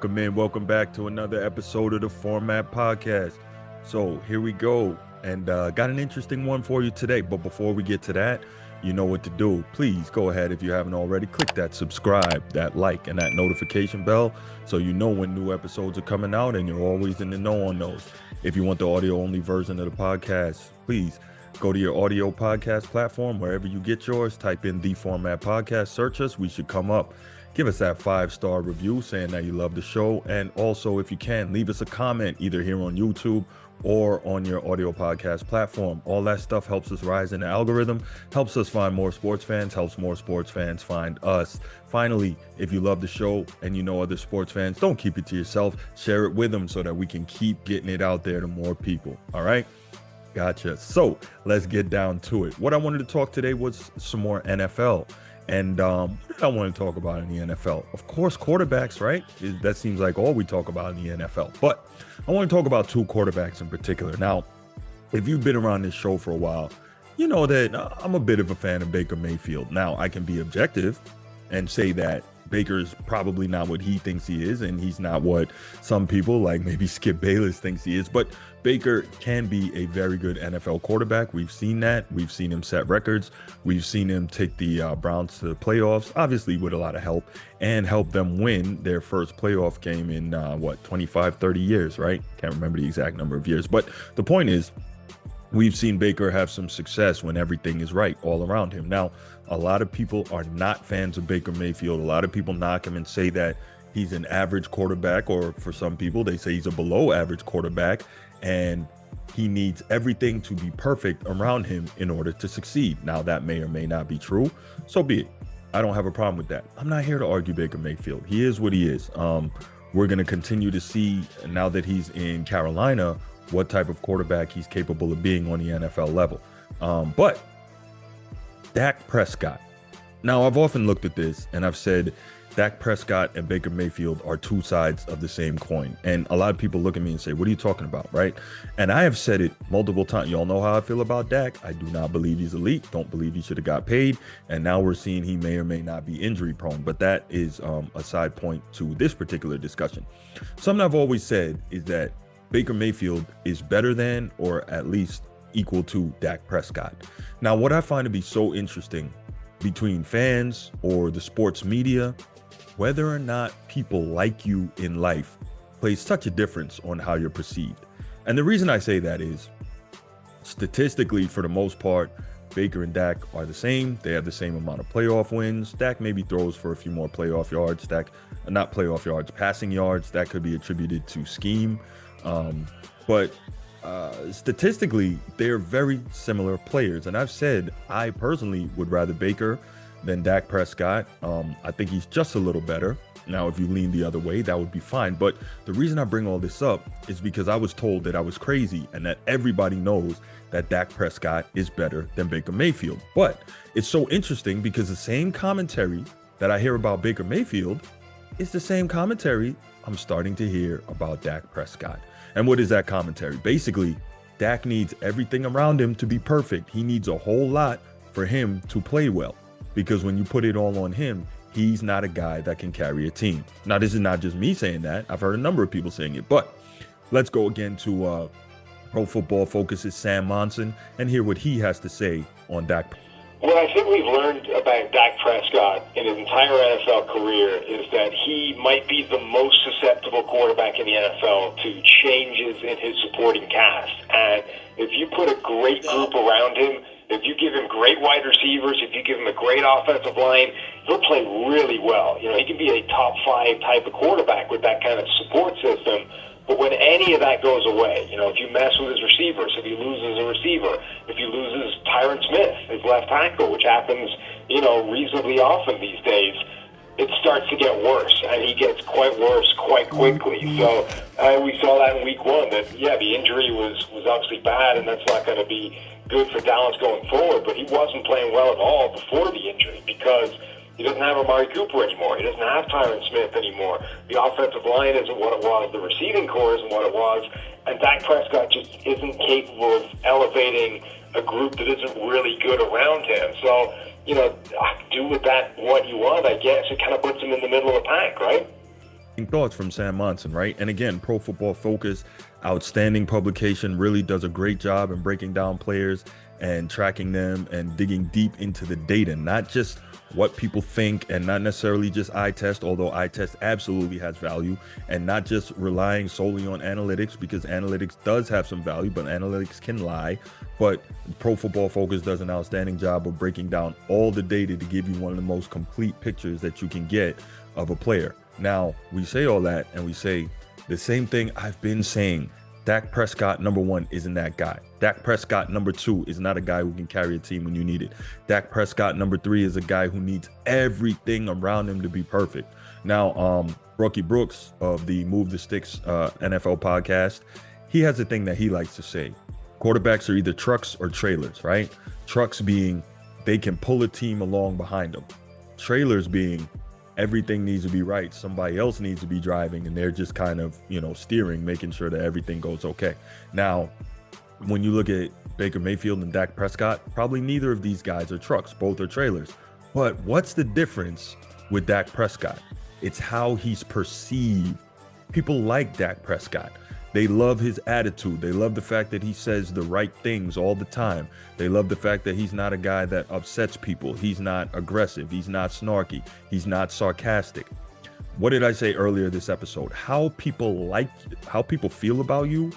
Welcome back to another episode of the Format Podcast. So here we go, and got an interesting one for you today. But before we get to that, you know what to do. Please go ahead, if you haven't already, click that subscribe, that like, and that notification bell so you know when new episodes are coming out and you're always in the know on those. If you want the audio-only version of the podcast, please go to your audio podcast platform, wherever you get yours, type in The Format Podcast, search us, we should come up. Give us that 5-star review saying that you love the show. And also, if you can, leave us a comment either here on YouTube or on your audio podcast platform. All that stuff helps us rise in the algorithm, helps us find more sports fans, helps more sports fans find us. Finally, if you love the show and you know other sports fans, don't keep it to yourself. Share it with them so that we can keep getting it out there to more people. All right? Gotcha. So let's get down to it. What I wanted to talk today was some more NFL. And what did I want to talk about in the NFL? Of course, quarterbacks, right? That seems like all we talk about in the NFL. But I want to talk about two quarterbacks in particular. Now, if you've been around this show for a while, you know that I'm a bit of a fan of Baker Mayfield. Now, I can be objective and say that Baker's probably not what he thinks he is, and he's not what some people like maybe Skip Bayless thinks he is. But Baker can be a very good NFL quarterback. We've seen that. We've seen him set records. We've seen him take the Browns to the playoffs, obviously with a lot of help, and help them win their first playoff game in 25, 30 years, right? Can't remember the exact number of years. But the point is, we've seen Baker have some success when everything is right all around him. Now, a lot of people are not fans of Baker Mayfield. A lot of people knock him and say that he's an average quarterback, or for some people, they say he's a below average quarterback, and he needs everything to be perfect around him in order to succeed. Now, that may or may not be true. So be it. I don't have a problem with that. I'm not here to argue Baker Mayfield. He is what he is. We're going to continue to see, now that he's in Carolina, what type of quarterback he's capable of being on the NFL level. But Dak Prescott. Now, I've often looked at this and I've said Dak Prescott and Baker Mayfield are two sides of the same coin. And a lot of people look at me and say, what are you talking about, right? And I have said it multiple times. Y'all know how I feel about Dak. I do not believe he's elite. Don't believe he should have got paid. And now we're seeing he may or may not be injury prone. But that is a side point to this particular discussion. Something I've always said is that Baker Mayfield is better than, or at least equal to, Dak Prescott. Now, what I find to be so interesting between fans or the sports media, whether or not people like you in life plays such a difference on how you're perceived. And the reason I say that is, statistically, for the most part, Baker and Dak are the same. They have the same amount of playoff wins. Dak maybe throws for a few more playoff yards. Not playoff yards, passing yards. That could be attributed to scheme. But statistically, they're very similar players. And I've said I personally would rather Baker than Dak Prescott. I think he's just a little better. Now, if you lean the other way, that would be fine. But the reason I bring all this up is because I was told that I was crazy and that everybody knows that Dak Prescott is better than Baker Mayfield. But it's so interesting because the same commentary that I hear about Baker Mayfield is the same commentary I'm starting to hear about Dak Prescott. And what is that commentary? Basically, Dak needs everything around him to be perfect. He needs a whole lot for him to play well, because when you put it all on him, he's not a guy that can carry a team. Now, this is not just me saying that. I've heard a number of people saying it. But let's go again to Pro Football Focus's Sam Monson and hear what he has to say on Dak. What I think we've learned about Dak Prescott in his entire NFL career is that he might be the most susceptible quarterback in the NFL to changes in his supporting cast. And if you put a great group around him, if you give him great wide receivers, if you give him a great offensive line, he'll play really well. You know, he can be a top 5 type of quarterback with that kind of support system. But when any of that goes away, you know, if you mess with his receivers, if he loses a receiver, if he loses Tyron Smith, his left tackle, which happens, you know, reasonably often these days, it starts to get worse, and he gets quite worse quite quickly. So we saw that in week 1, that, yeah, the injury was obviously bad, and that's not going to be good for Dallas going forward, but he wasn't playing well at all before the injury because he doesn't have Amari Cooper anymore. He doesn't have Tyron Smith anymore. The offensive line isn't what it was. The receiving core isn't what it was. And Dak Prescott just isn't capable of elevating a group that isn't really good around him. So, you know, do with that what you want, I guess. It kind of puts him in the middle of the pack, right? thoughts from Sam Monson, right? And again, Pro Football Focus, outstanding publication, really does a great job in breaking down players and tracking them and digging deep into the data, not just what people think and not necessarily just eye test, although eye test absolutely has value, and not just relying solely on analytics, because analytics does have some value, but analytics can lie. But Pro Football Focus does an outstanding job of breaking down all the data to give you one of the most complete pictures that you can get of a player. Now, we say all that and we say the same thing I've been saying. Dak Prescott, number one, isn't that guy. Dak Prescott, number two, is not a guy who can carry a team when you need it. Dak Prescott, number three, is a guy who needs everything around him to be perfect. Now, Rocky Brooks of the Move the Sticks NFL podcast, he has a thing that he likes to say. Quarterbacks are either trucks or trailers, right? Trucks being they can pull a team along behind them. Trailers being everything needs to be right. Somebody else needs to be driving and they're just kind of, steering, making sure that everything goes okay. Now, when you look at Baker Mayfield and Dak Prescott, probably neither of these guys are trucks. Both are trailers. But what's the difference with Dak Prescott? It's how he's perceived. People like Dak Prescott. They love his attitude. They love the fact that he says the right things all the time. They love the fact that he's not a guy that upsets people. He's not aggressive. He's not snarky. He's not sarcastic. What did I say earlier this episode? How people feel about you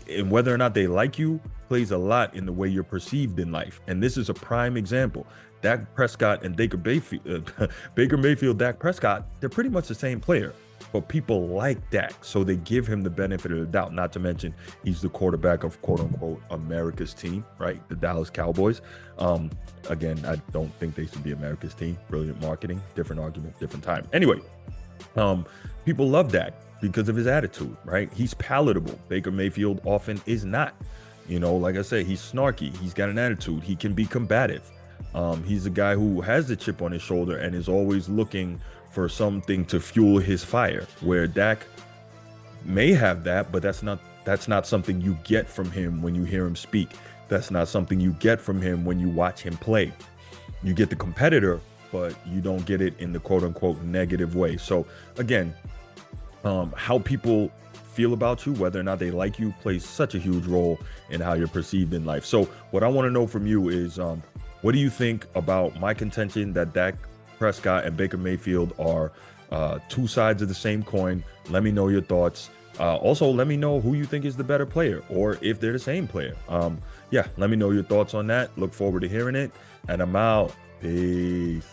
and whether or not they like you plays a lot in the way you're perceived in life. And this is a prime example. Dak Prescott and Baker Mayfield, Dak Prescott, they're pretty much the same player. But people like Dak, so they give him the benefit of the doubt, not to mention he's the quarterback of quote-unquote America's team, right? The Dallas Cowboys. Again, I don't think they should be America's team. Brilliant marketing, different argument, different time. Anyway, people love Dak because of his attitude, right? He's palatable. Baker Mayfield often is not. Like I said, he's snarky. He's got an attitude. He can be combative. He's a guy who has the chip on his shoulder and is always looking for something to fuel his fire, where Dak may have that, but that's not something you get from him when you hear him speak. That's not something you get from him when you watch him play. You get the competitor, but you don't get it in the quote unquote negative way. So again, how people feel about you, whether or not they like you, plays such a huge role in how you're perceived in life. So what I want to know from you is, what do you think about my contention that Dak Prescott and Baker Mayfield are two sides of the same coin? Let me know your thoughts. Also, let me know who you think is the better player, or if they're the same player. Let me know your thoughts on that. Look forward to hearing it. And I'm out. Peace.